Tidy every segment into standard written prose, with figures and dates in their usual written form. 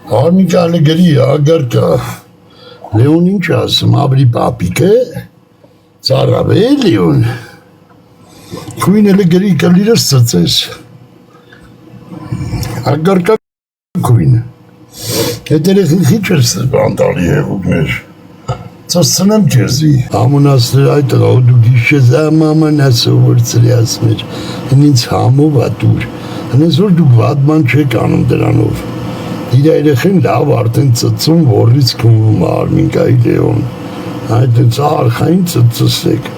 Արմիկանը գրի ագարկա, Լեոն ինչ ասում, ապրի պապիկ է, ծարավ է Լեոն, քույն էլի գրի կլիրս ծծես, ագարկա քույն, հետ երեխին խիչ ես բանդալի հեղուկներ, ծծնեմ կեզի, ամունասներ այդ աղա ու դու գիշես աման ասովորցրի ասմեր, ինձ համով ատուր, հնես որ դուք վատման չեք անում դրանով, իր երեխին լավ արդեն ծծում որից քնվում Արմինկայի Լեոն, այդ արխային ծծսեք,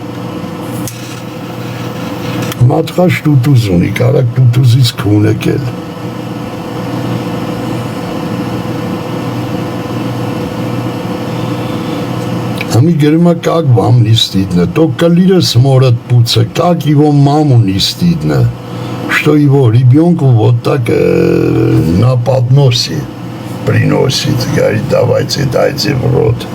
մատխաշ տուտուզ ունի, կարակ տուտուզից քունեք էլ, Հմի գրմա կակ вам не стыдно, только лира сморят пуца, как его маму не стыдно, что его ребенку вот так на подносе приносит, говорит, давайте, дайте в рот.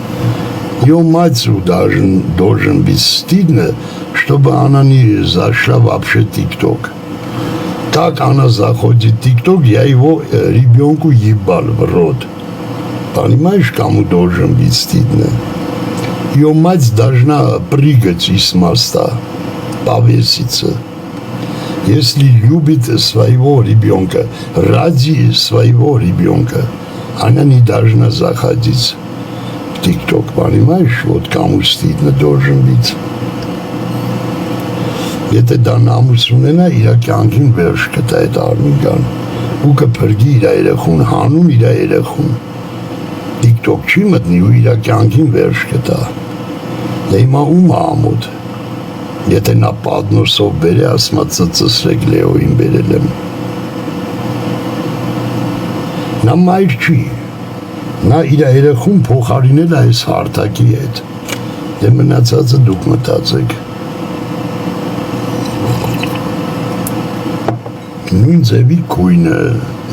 Ее мать должен быть стыдно, чтобы она не зашла вообще в ТикТок. Как она заходит в ТикТок, я его ребенку ебал в рот. Понимаешь, кому должен быть стыдно? Ее мать должна прыгать из моста, повеситься. Если любит своего ребенка, ради своего ребенка, она не должна заходить в ТикТок, понимаешь? Вот кому стыдно должен быть. Եթե դա նամուս ունենա, իր կյանքին վերջ կտա այդ Արմինկան, ու կփրկի իր երեխուն, հանուն իր երեխուն, TikTok չի մտնի ու իր կյանքին վերջ կտա, դե հիմա ում ամոտ, եթե նա պատնոսով բեր է, ասմա ծծսրեք Լեոին բերել եմ, նա մայր չի, նա իր երեխուն փոխարինել այս հարթակի հետ, դե մնացածը դուք մտածեք, նույն ձևի քույնը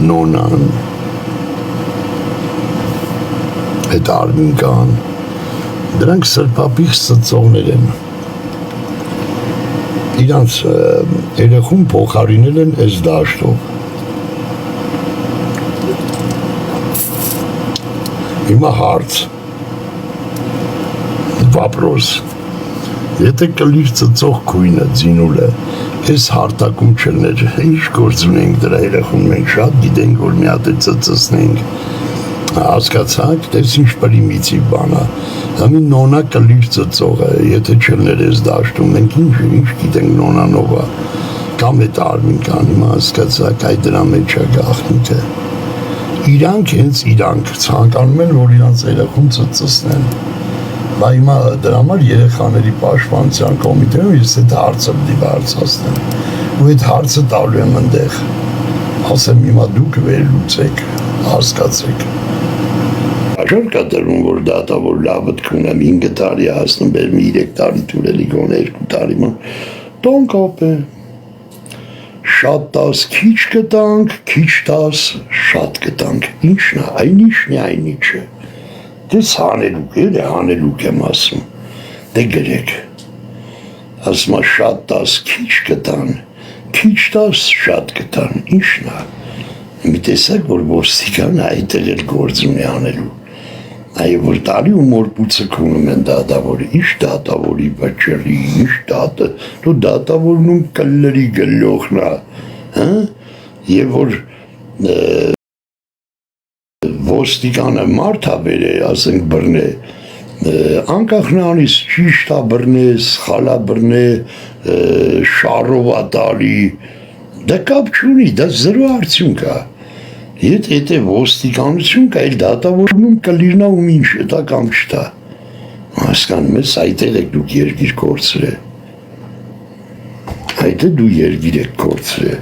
նոնան, այդ Արմինկան, դրանք սրպապիղ ծծողներ են, իրանց երեխուն փոխարինել են այս դաշտով, հիմա հարց, վապրոս, եթե կլիր ծծող քույնը ձինուլը, Ես հարթակում չլներ, ինչ գործ ունենք դրա երեխուն, մենք շատ գիտենք, որ մի հատ է ծծսնենք, հասկացաք, տես ինչ պրիմիտիվ բան է, համի նոնա կլիր ծծող է, եթե չլներ ես դաշտում, մենք ինչ գիտենք նոնանովա, կամ էտ Արմինկան, հիմա հասկացաք, այդ դրա մեջ է գաղտնիքը, իրանք հենց իրանք ցանկանում են, որ իրանց երեխուն ծծսնեն, Բա հիմա դրա համար երեխաների պաշտպանության կոմիտեում ես այդ հարցը պիտի բարձրացնեմ ու այդ հարցը տալու եմ ընդեղ ասեմ հիմա դուք վերլուծեք հասկացեք Աշոր կատարում որ դատավոր լավդ կունեմ 5 տարի հասնում բեր մի 3 տարի տուրելի գոնե 2 տարի ման տոն կապ է շատ տաս քիչ կտանք քիչ տաս շատ կտանք ինչն է այն ինչը Դες հանելուկ է, հանելուկ եմ ասում, դե գրեք, ասմա շատ տաս քիչ կտան, քիչ տաս շատ կտան, ինչն է, մի տեսակ, որ ոստիկանը այդտեղ էլ գործ ունի անելու, այ որ տարի ու մորպուցը քունում են դատավորի, ինչ դատավորի բաճերի, ինչ դու դատավորնում կլլերի գլոխն է, և որ ոստիկանը մարդ է բեր է, ասենք բրնե, անկախ նրանից ճիշտ է բրնե, սխալ է բրնե, շարով է տալի, դա կապ չունի, դա զրո արդյունք է, եթե ոստիկանություն կա, էլ դատավորում կլիրնա ում ինչ է, դա կամ չտա, հասկանում ես, այդեղ եք դուք երկիր կորցրե, այդ դու երկիր եք կորցրե,